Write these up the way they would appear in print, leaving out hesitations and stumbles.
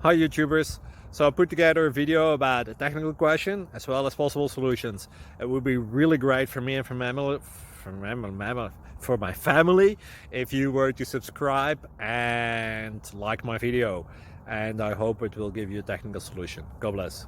Hi YouTubers! So I put together a video about a technical question as well as possible solutions. It would be really great for me and for my family if you were to subscribe and like my video, and I hope it will give you a technical solution. God bless.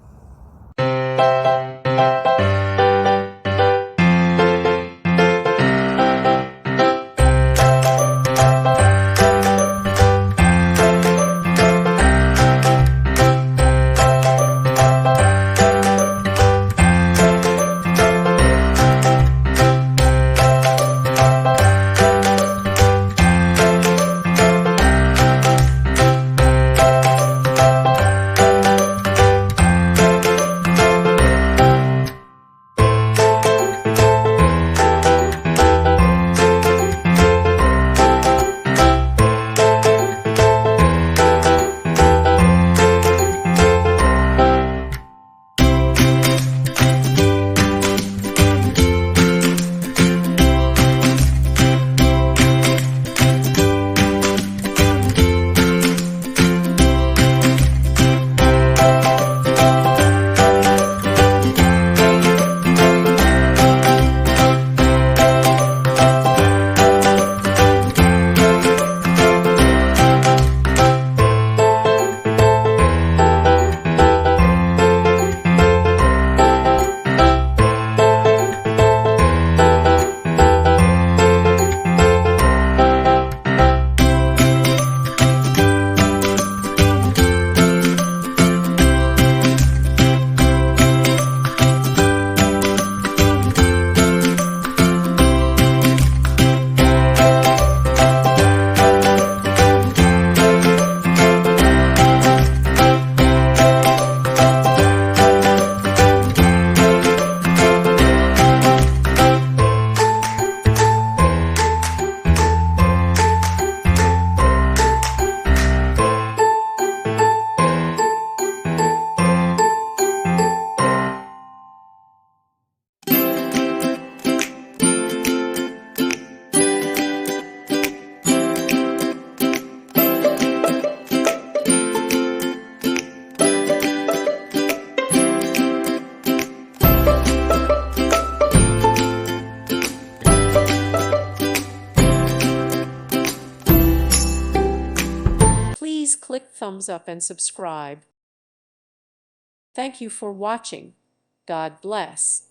Please click thumbs up and subscribe. Thank you for watching. God bless.